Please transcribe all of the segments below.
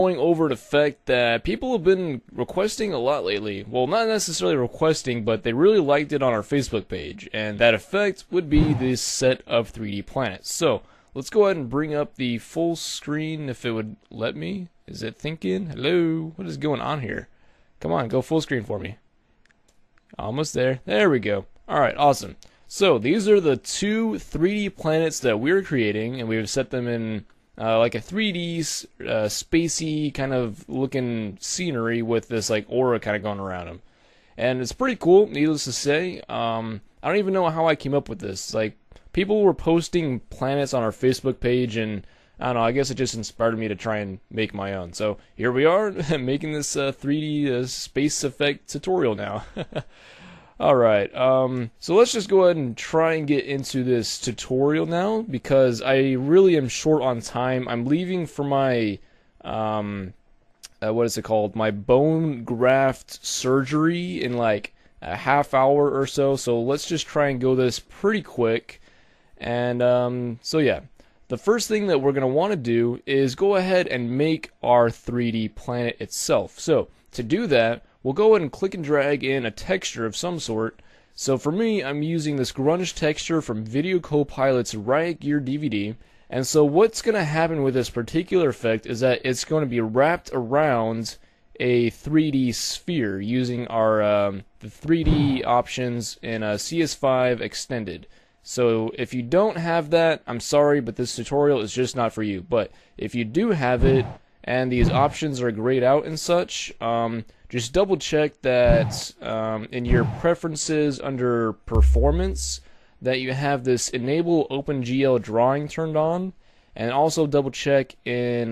Going over an effect that people have been requesting a lot lately. Well, not necessarily requesting, but they really liked it on our Facebook page. And that effect would be this set of 3D planets. So, let's go ahead and bring up the full screen if it would let me. Is it thinking? Hello? What is going on here? Come on, go full screen for me. Almost there. There we go. Alright, awesome. So, these are the two 3D planets that we're creating, and we've set them in like a 3D spacey kind of looking scenery with this like aura kind of going around them, and it's pretty cool. Needless to say, I don't even know how I came up with this. Like, people were posting planets on our Facebook page, and I don't know. I guess it just inspired me to try and make my own. So here we are making this 3D space effect tutorial now. Alright, so let's just go ahead and try and get into this tutorial now, because I really am short on time. I'm leaving for my, what is it called? My bone graft surgery in like a half hour or so, so let's just try and go this pretty quick. And, so yeah, the first thing that we're going to want to do is go ahead and make our 3D planet itself. So, to do that, we'll go ahead and click and drag in a texture of some sort. So for me, I'm using this grunge texture from Video Copilot's Riot Gear DVD. And so what's going to happen with this particular effect is that it's going to be wrapped around a 3D sphere using our the 3D options in CS5 Extended. So if you don't have that, I'm sorry, but this tutorial is just not for you. But if you do have it, and these options are grayed out and such, just double check that in your preferences under performance that you have this enable OpenGL drawing turned on, and also double check in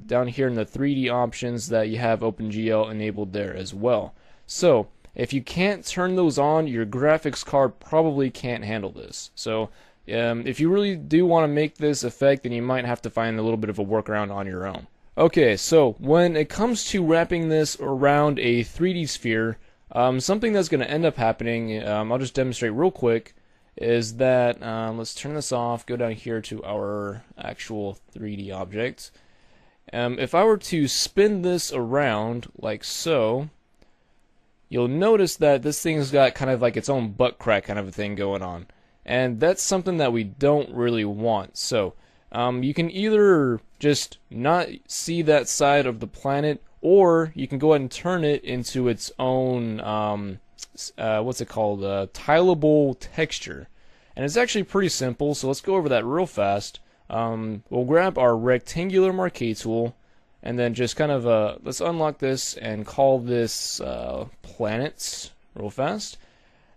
down here in the 3D options that you have OpenGL enabled there as well. So if you can't turn those on, your graphics card probably can't handle this. So if you really do want to make this effect, then you might have to find a little bit of a workaround on your own. Okay, so when it comes to wrapping this around a 3D sphere, something that's going to end up happening, I'll just demonstrate real quick, is that, let's turn this off, go down here to our actual 3D object. If I were to spin this around like so, you'll notice that this thing's got kind of like its own butt crack kind of a thing going on. And that's something that we don't really want. So you can either just not see that side of the planet, or you can go ahead and turn it into its own, what's it called, tileable texture. And it's actually pretty simple, so let's go over that real fast. We'll grab our rectangular marquee tool, and then just kind of, let's unlock this and call this planets real fast.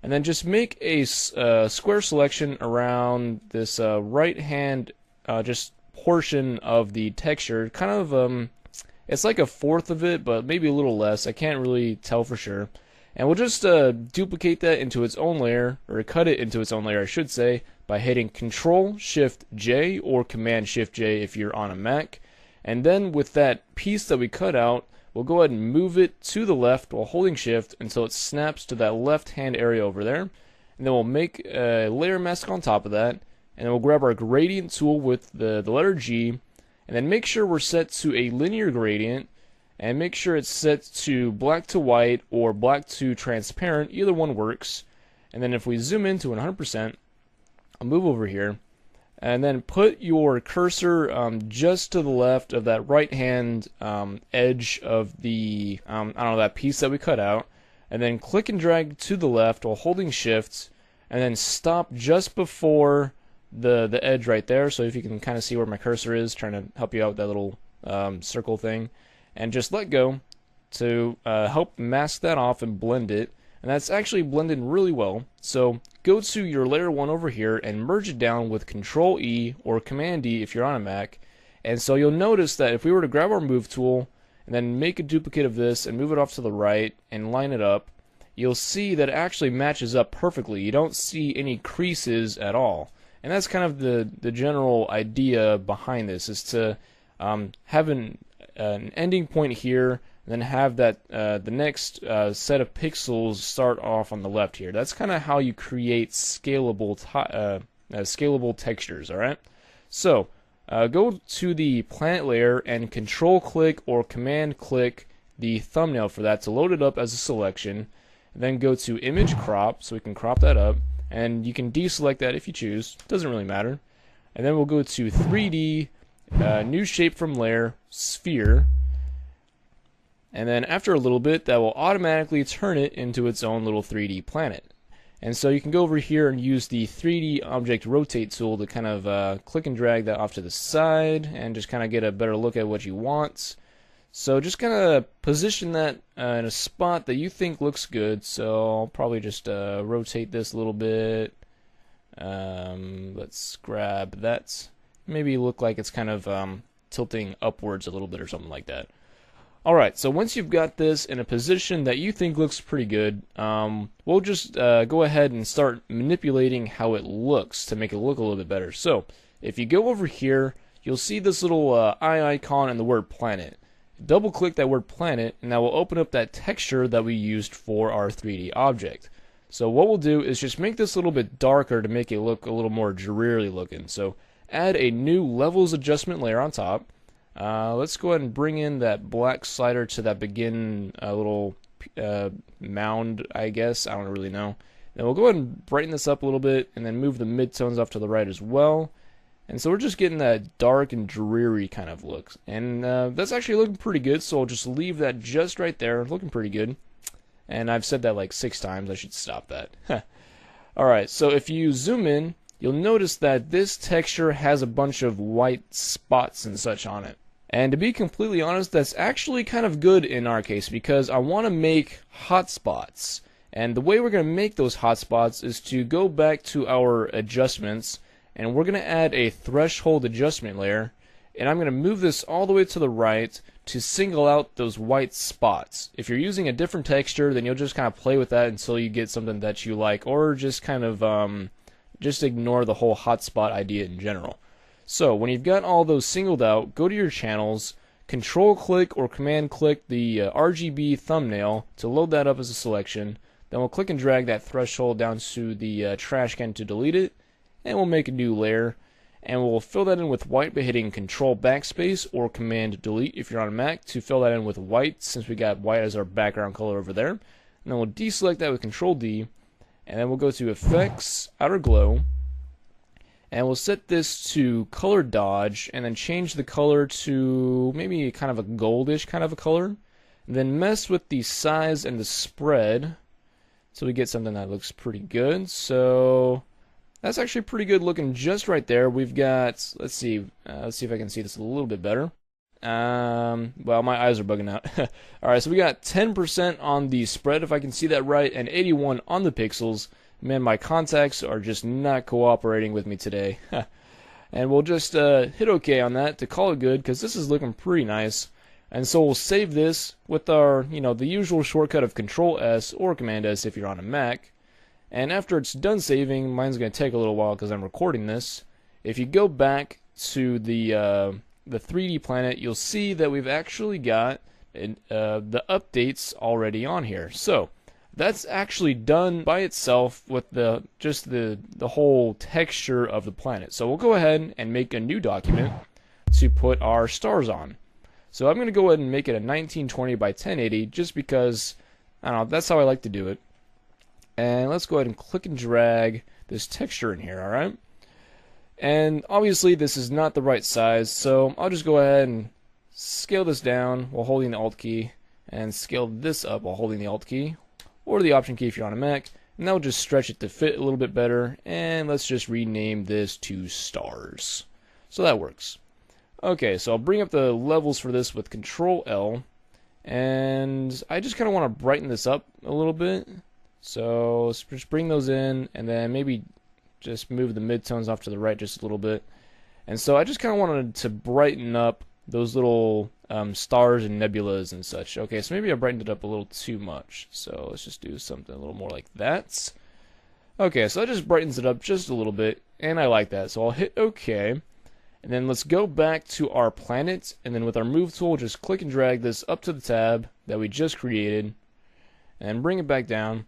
And then just make a square selection around this right hand just portion of the texture. Kind of, it's like a fourth of it, but maybe a little less. I can't really tell for sure. And we'll just duplicate that into its own layer, or cut it into its own layer, I should say, by hitting Control-Shift-J or Command-Shift-J if you're on a Mac. And then with that piece that we cut out, we'll go ahead and move it to the left while holding Shift until it snaps to that left-hand area over there. And then we'll make a layer mask on top of that. And then we'll grab our gradient tool with the letter G. And then make sure we're set to a linear gradient. And make sure it's set to black to white or black to transparent. Either one works. And then if we zoom into 100%, I'll move over here. And then put your cursor just to the left of that right-hand edge of the, I don't know, that piece that we cut out. And then click and drag to the left while holding Shift. And then stop just before the edge right there. So if you can kind of see where my cursor is, trying to help you out with that little circle thing. And just let go to help mask that off and blend it. And that's actually blended really well. So go to your layer 1 over here and merge it down with Control E or Command D if you're on a Mac. And so you'll notice that if we were to grab our move tool and then make a duplicate of this and move it off to the right and line it up, you'll see that it actually matches up perfectly. You don't see any creases at all. And that's kind of the general idea behind this, is to have an ending point here, and then have that the next set of pixels start off on the left here. That's kind of how you create scalable textures. All right. So go to the planet layer and control click or command click the thumbnail for that to load it up as a selection. And then go to image crop so we can crop that up, and you can deselect that if you choose, doesn't really matter. And then we'll go to 3D, new shape from layer, sphere. And then after a little bit, that will automatically turn it into its own little 3D planet. And so you can go over here and use the 3D object rotate tool to kind of click and drag that off to the side and just kind of get a better look at what you want. So just kind of position that in a spot that you think looks good. So I'll probably just rotate this a little bit. Let's grab that. Maybe look like it's kind of tilting upwards a little bit or something like that. Alright, so once you've got this in a position that you think looks pretty good, we'll just go ahead and start manipulating how it looks to make it look a little bit better. So, if you go over here, you'll see this little eye icon and the word planet. Double click that word planet, and that will open up that texture that we used for our 3D object. So what we'll do is just make this a little bit darker to make it look a little more dreary looking. So, add a new levels adjustment layer on top. Let's go ahead and bring in that black slider to that begin little mound, I guess. I don't really know. Then we'll go ahead and brighten this up a little bit and then move the midtones off to the right as well. And so we're just getting that dark and dreary kind of look. And that's actually looking pretty good, so I'll just leave that just right there, looking pretty good. And I've said that like 6 times, I should stop that. Alright, so if you zoom in, you'll notice that this texture has a bunch of white spots and such on it. And to be completely honest, that's actually kind of good in our case because I want to make hotspots. And the way we're going to make those hotspots is to go back to our adjustments, and we're going to add a threshold adjustment layer. And I'm going to move this all the way to the right to single out those white spots. If you're using a different texture, then you'll just kind of play with that until you get something that you like, or just kind of just ignore the whole hotspot idea in general. So when you've got all those singled out, go to your channels, control click or command click the RGB thumbnail to load that up as a selection. Then we'll click and drag that threshold down to the trash can to delete it, and we'll make a new layer. And we'll fill that in with white by hitting control backspace or command delete if you're on a Mac to fill that in with white, since we got white as our background color over there. And then we'll deselect that with control D, and then we'll go to effects, outer glow, and we'll set this to color dodge, and then change the color to maybe kind of a goldish kind of a color. And then mess with the size and the spread so we get something that looks pretty good. So that's actually pretty good looking just right there. We've got, let's see if I can see this a little bit better. Well, my eyes are bugging out. Alright, so we got 10% on the spread, if I can see that right, and 81 on the pixels. Man, my contacts are just not cooperating with me today. And we'll just hit OK on that to call it good, because this is looking pretty nice. And so we'll save this with our, the usual shortcut of Control S or Command S if you're on a Mac. And after it's done saving, mine's going to take a little while because I'm recording this. If you go back to the 3D planet, you'll see that we've actually got the updates already on here. So that's actually done by itself with just the whole texture of the planet. So we'll go ahead and make a new document to put our stars on. So I'm going to go ahead and make it a 1920 by 1080 just because, I don't know, that's how I like to do it. And let's go ahead and click and drag this texture in here, alright? And obviously this is not the right size, so I'll just go ahead and scale this down while holding the Alt key, and scale this up while holding the Alt key, or the Option key if you're on a Mac, and that will just stretch it to fit a little bit better, and let's just rename this to stars. So that works. Okay, so I'll bring up the levels for this with Control L, and I just kind of want to brighten this up a little bit. So let's just bring those in, and then maybe just move the midtones off to the right just a little bit. And so I just kind of wanted to brighten up those little stars and nebulas and such. Okay, so maybe I brightened it up a little too much. So let's just do something a little more like that. Okay, so that just brightens it up just a little bit, and I like that. So I'll hit OK. And then let's go back to our planet, and then with our move tool, just click and drag this up to the tab that we just created, and bring it back down.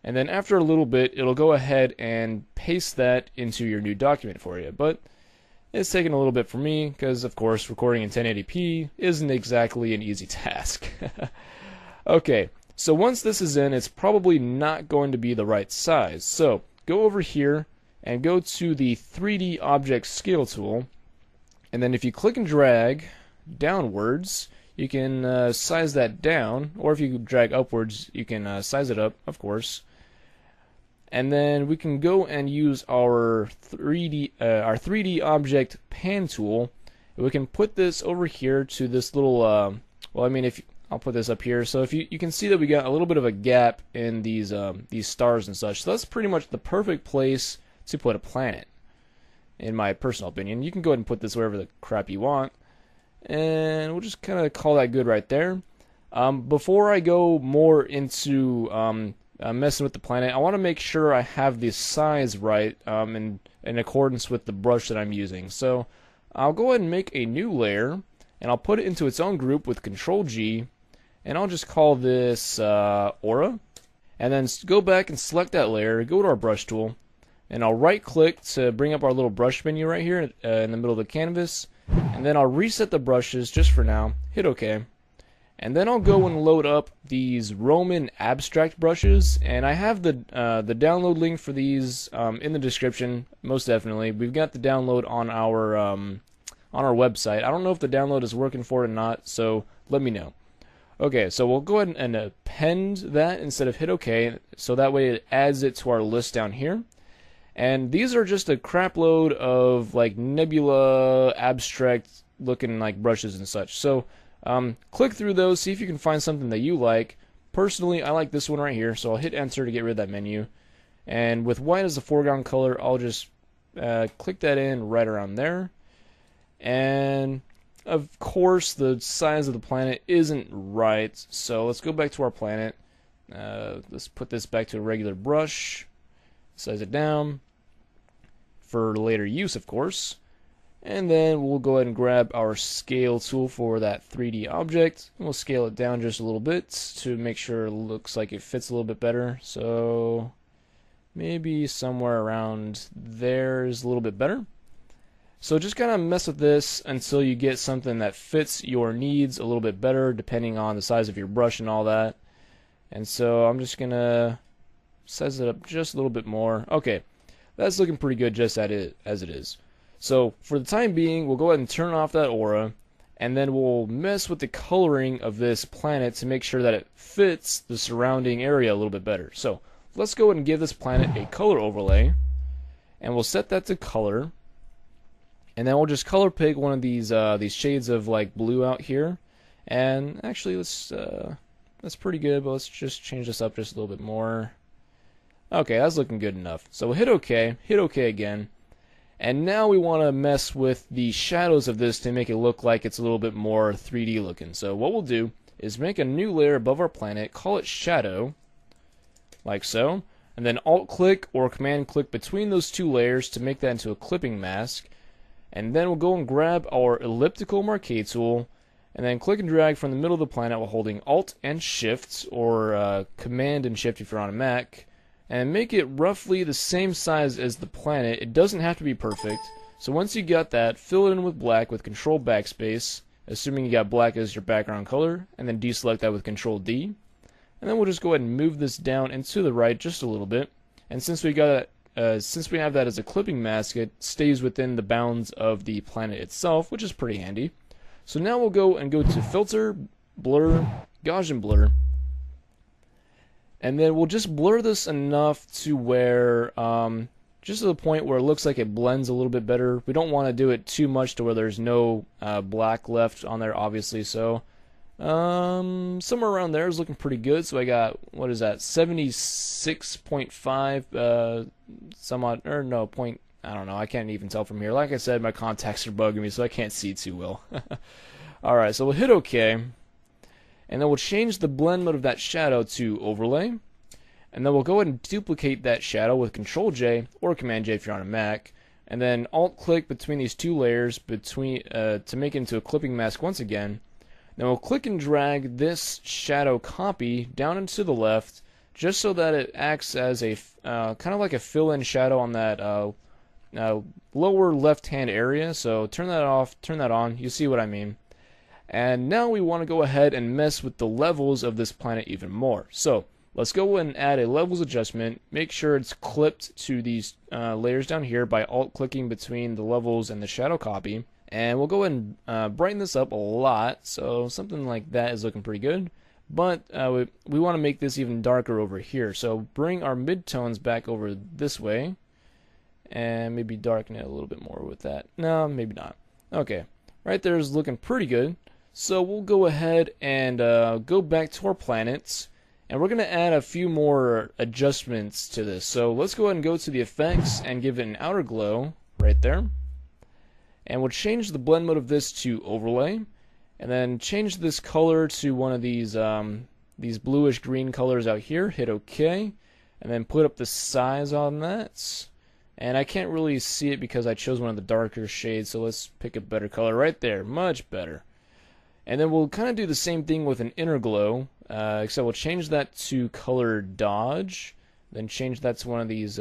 And then after a little bit, it'll go ahead and paste that into your new document for you. But It's taking a little bit for me because, of course, recording in 1080p isn't exactly an easy task. Okay, so once this is in, it's probably not going to be the right size. So go over here and go to the 3D Object Scale tool, and then if you click and drag downwards, you can size that down, or if you drag upwards, you can size it up, of course. And then we can go and use our 3D Object Pan tool. We can put this over here to this little, well, I mean, if I'll put this up here, so if you can see that we got a little bit of a gap in these stars and such. So that's pretty much the perfect place to put a planet, in my personal opinion. You can go ahead and put this wherever the crap you want, and we'll just kind of call that good right there. Before I go more into messing with the planet, I want to make sure I have the size right in accordance with the brush that I'm using. So I'll go ahead and make a new layer, and I'll put it into its own group with Control G, and I'll just call this Aura, and then go back and select that layer, go to our brush tool, and I'll right click to bring up our little brush menu right here in the middle of the canvas, and then I'll reset the brushes just for now, hit OK, and then I'll go and load up these Roman abstract brushes, and I have the download link for these in the description, most definitely. We've got the download on our website. I don't know if the download is working for it or not, so let me know. Okay, so we'll go ahead and append that instead of hit OK, so that way it adds it to our list down here. And these are just a crap load of like nebula abstract looking like brushes and such. So click through those, see if you can find something that you like. Personally, I like this one right here, so I'll hit enter to get rid of that menu. And with white as the foreground color, I'll just click that in right around there. And of course, the size of the planet isn't right, so let's go back to our planet. Let's put this back to a regular brush, size it down for later use, of course. And then we'll go ahead and grab our scale tool for that 3D object. We'll scale it down just a little bit to make sure it looks like it fits a little bit better. So maybe somewhere around there is a little bit better. So just kind of mess with this until you get something that fits your needs a little bit better, depending on the size of your brush and all that. And so I'm just gonna size it up just a little bit more. Okay, that's looking pretty good just as it is. So for the time being, we'll go ahead and turn off that aura, and then we'll mess with the coloring of this planet to make sure that it fits the surrounding area a little bit better. So let's go ahead and give this planet a color overlay, and we'll set that to color. And then we'll just color pick one of these shades of like blue out here. And actually, that's pretty good, but let's just change this up just a little bit more. Okay, that's looking good enough. So we'll hit OK again. And now we want to mess with the shadows of this to make it look like it's a little bit more 3D looking. So what we'll do is make a new layer above our planet, call it Shadow, like so. And then Alt-click or Command-click between those two layers to make that into a clipping mask. And then we'll go and grab our elliptical marquee tool, and then click and drag from the middle of the planet while holding Alt and Shift, or Command and Shift if you're on a Mac, and make it roughly the same size as the planet. It doesn't have to be perfect. So once you got that, fill it in with black with Control Backspace, assuming you got black as your background color, and then deselect that with Control D. And then we'll just go ahead and move this down and to the right just a little bit. And since we have that as a clipping mask, it stays within the bounds of the planet itself, which is pretty handy. So now we'll go to Filter, Blur, Gaussian Blur, and then we'll just blur this enough to where, just to the point where it looks like it blends a little bit better. We don't want to do it too much to where there's no black left on there, obviously. So somewhere around there is looking pretty good. So I got, what is that, 76.5 some odd, or no, point, I don't know, I can't even tell from here. Like I said, my contacts are bugging me, so I can't see too well. Alright, so we'll hit OK, and then we'll change the blend mode of that shadow to overlay, and then we'll go ahead and duplicate that shadow with Control J or Command J if you're on a Mac, and then Alt click between these two layers to make it into a clipping mask once again. Then we'll click and drag this shadow copy down and to the left, just so that it acts as a kind of like a fill-in shadow on that lower left hand area. So turn that off, turn that on, you see what I mean. And now we want to go ahead and mess with the levels of this planet even more. So let's go and add a levels adjustment. Make sure it's clipped to these layers down here by alt clicking between the levels and the shadow copy. And we'll go ahead and brighten this up a lot, so something like that is looking pretty good. But we want to make this even darker over here, so bring our midtones back over this way, and maybe darken it a little bit more with that. No, maybe not. Okay, right there is looking pretty good. So we'll go ahead and go back to our planets, and we're going to add a few more adjustments to this. So let's go ahead and go to the effects and give it an outer glow right there. And we'll change the blend mode of this to overlay, and then change this color to one of these bluish green colors out here. Hit OK, and then put up the size on that. And I can't really see it because I chose one of the darker shades, so let's pick a better color right there. Much better. And then we'll kind of do the same thing with an inner glow, except we'll change that to color dodge, then change that to one of these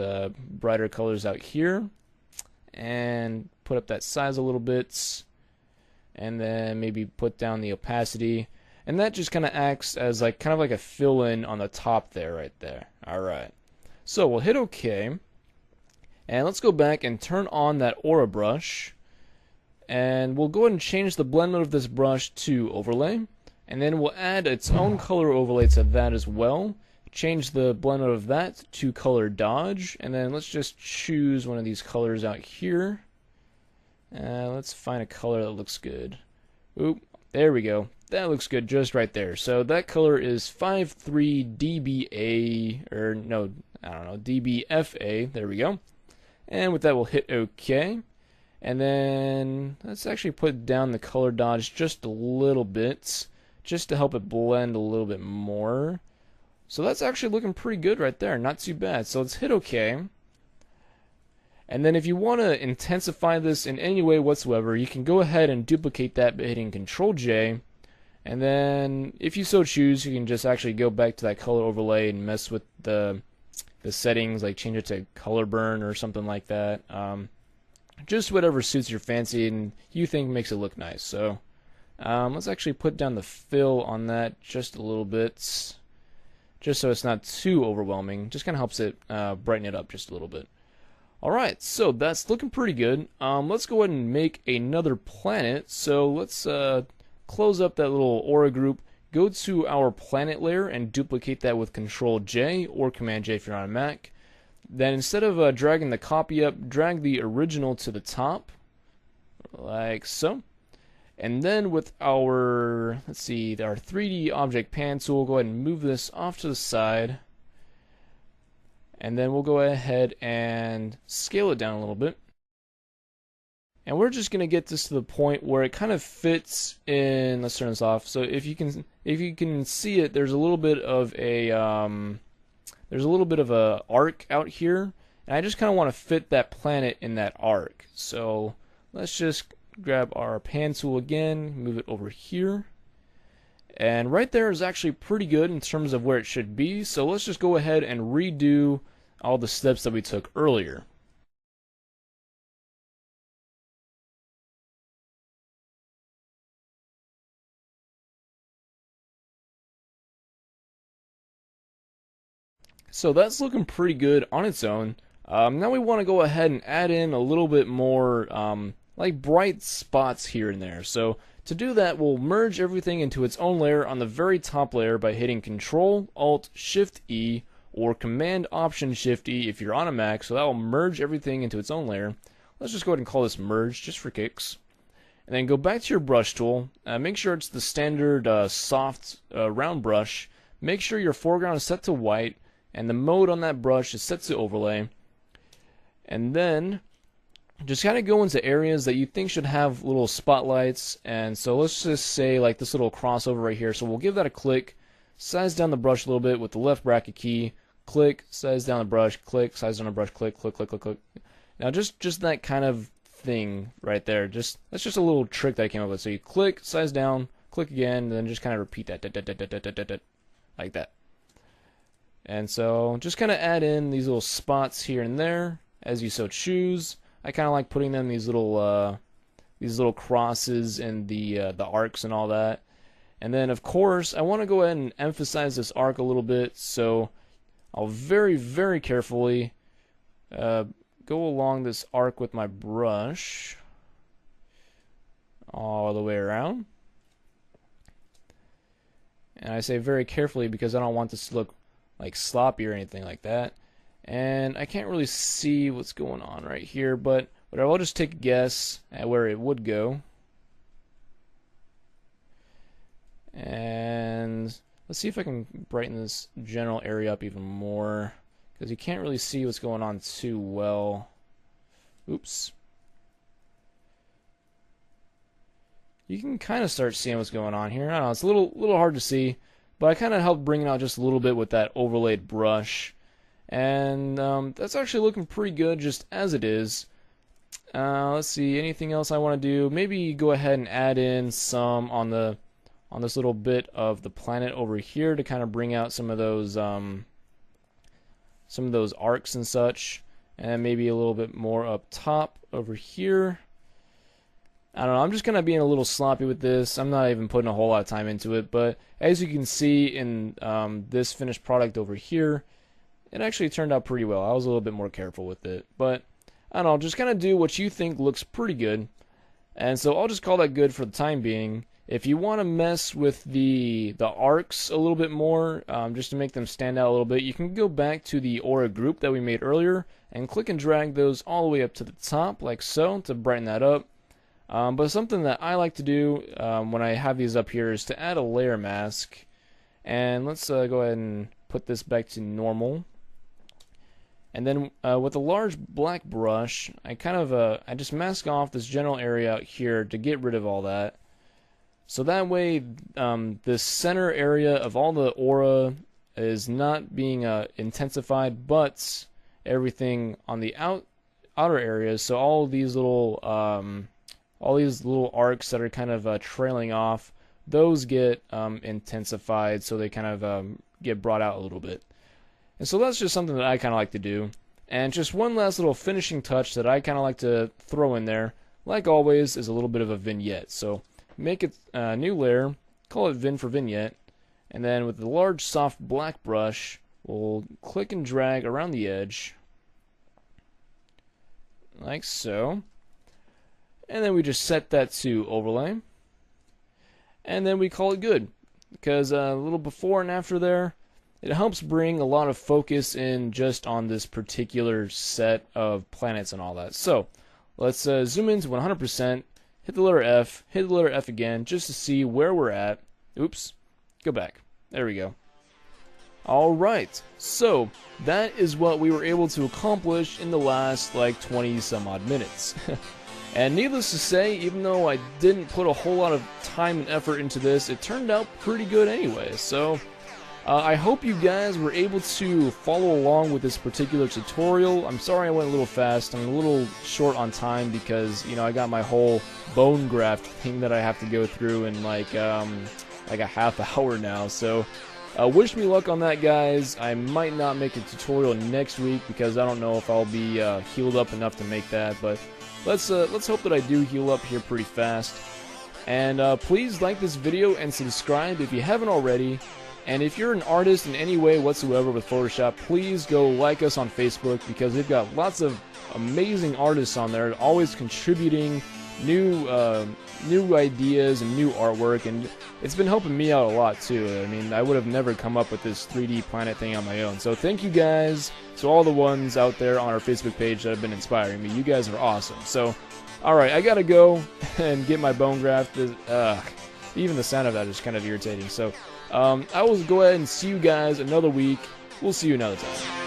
brighter colors out here, and put up that size a little bit, and then maybe put down the opacity, and that just kind of acts as kind of like a fill-in on the top there, right there. Alright, so we'll hit OK, and let's go back and turn on that aura brush, and we'll go ahead and change the blend mode of this brush to overlay, and then we'll add its own color overlay to that as well. Change the blend mode of that to color dodge, and then let's just choose one of these colors out here. Let's find a color that looks good. Oop, there we go. That looks good just right there. So that color is 53dBA, or no, I don't know, dBFA. There we go. And with that, we'll hit OK. And then let's actually put down the color dodge just a little bit, just to help it blend a little bit more. So that's actually looking pretty good right there, not too bad. So let's hit OK. And then if you want to intensify this in any way whatsoever, you can go ahead and duplicate that by hitting Control J. And then if you so choose, you can just actually go back to that color overlay and mess with the settings, like change it to color burn or something like that. Just whatever suits your fancy and you think makes it look nice. So let's actually put down the fill on that just a little bit, just so it's not too overwhelming. Just kind of helps it brighten it up just a little bit. Alright, so that's looking pretty good. Let's go ahead and make another planet. So let's close up that little aura group, go to our planet layer and duplicate that with Control J or Command J if you're on a Mac. Then instead of dragging the copy up, drag the original to the top, like so. And then with our, let's see, our 3D object pan tool, go ahead and move this off to the side. And then we'll go ahead and scale it down a little bit. And we're just going to get this to the point where it kind of fits in. Let's turn this off. So if you can see it, there's a little bit of a arc out here, and I just kind of want to fit that planet in that arc. So let's just grab our pan tool again, move it over here, and right there is actually pretty good in terms of where it should be. So let's just go ahead and redo all the steps that we took earlier. So that's looking pretty good on its own. Now we want to go ahead and add in a little bit more like bright spots here and there. So to do that, we'll merge everything into its own layer on the very top layer by hitting Control Alt Shift E or Command Option Shift E if you're on a Mac. So that will merge everything into its own layer. Let's just go ahead and call this merge just for kicks. And then go back to your brush tool. Make sure it's the standard soft round brush. Make sure your foreground is set to white, and the mode on that brush is set to overlay. And then just kind of go into areas that you think should have little spotlights. And so let's just say like this little crossover right here. So we'll give that a click, size down the brush a little bit with the left bracket key, click, size down the brush, click, size down the brush, click, click, click, click, click. Now just that kind of thing right there. That's just a little trick that I came up with. So you click, size down, click again, and then just kind of repeat that, like that. And so just kind of add in these little spots here and there as you so choose. I kind of like putting them these little crosses and the arcs and all that. And then of course I want to go ahead and emphasize this arc a little bit, so I'll very, very carefully go along this arc with my brush all the way around. And I say very carefully because I don't want this to look like sloppy or anything like that. And I can't really see what's going on right here, but whatever, I'll just take a guess at where it would go. And let's see if I can brighten this general area up even more, because you can't really see what's going on too well. Oops. You can kind of start seeing what's going on here. I don't know, it's a little hard to see, but I kind of helped bring it out just a little bit with that overlaid brush. And that's actually looking pretty good just as it is. Let's see, anything else I want to do? Maybe go ahead and add in some on this little bit of the planet over here to kind of bring out some of those arcs and such, and maybe a little bit more up top over here. I don't know, I'm just kind of being a little sloppy with this. I'm not even putting a whole lot of time into it, but as you can see in this finished product over here, it actually turned out pretty well. I was a little bit more careful with it, but I don't know, just kind of do what you think looks pretty good. And so I'll just call that good for the time being. If you want to mess with the arcs a little bit more, just to make them stand out a little bit, you can go back to the aura group that we made earlier and click and drag those all the way up to the top like so to brighten that up. But something that I like to do when I have these up here is to add a layer mask. And let's go ahead and put this back to normal. And then with a large black brush, I just mask off this general area out here to get rid of all that. So that way, the center area of all the aura is not being intensified, but everything on the outer areas. So all these little arcs that are kind of trailing off, those get intensified, so they kind of get brought out a little bit. And so that's just something that I kind of like to do. And just one last little finishing touch that I kind of like to throw in there, like always, is a little bit of a vignette. So make it a new layer, call it Vin for Vignette, and then with the large soft black brush, we'll click and drag around the edge, like so. And then we just set that to overlay, and then we call it good, because a little before and after there, it helps bring a lot of focus in just on this particular set of planets and all that. So let's zoom into 100%, hit the letter F again, just to see where we're at. Oops, go back. There we go. Alright, so that is what we were able to accomplish in the last like 20 some odd minutes. And needless to say, even though I didn't put a whole lot of time and effort into this, it turned out pretty good anyway. So I hope you guys were able to follow along with this particular tutorial. I'm sorry I went a little fast. I'm a little short on time because, you know, I got my whole bone graft thing that I have to go through in like a half hour now. So wish me luck on that, guys. I might not make a tutorial next week because I don't know if I'll be healed up enough to make that, but let's hope that I do heal up here pretty fast. And please like this video and subscribe if you haven't already. And if you're an artist in any way whatsoever with Photoshop, please go like us on Facebook, because we've got lots of amazing artists on there, always contributing new ideas and new artwork, and it's been helping me out a lot too. I mean, I would have never come up with this 3D planet thing on my own. So thank you guys to all the ones out there on our Facebook page that have been inspiring me. You guys are awesome. So, alright, I gotta go and get my bone graft. Even the sound of that is kind of irritating. So, I will go ahead and see you guys another week. We'll see you another time.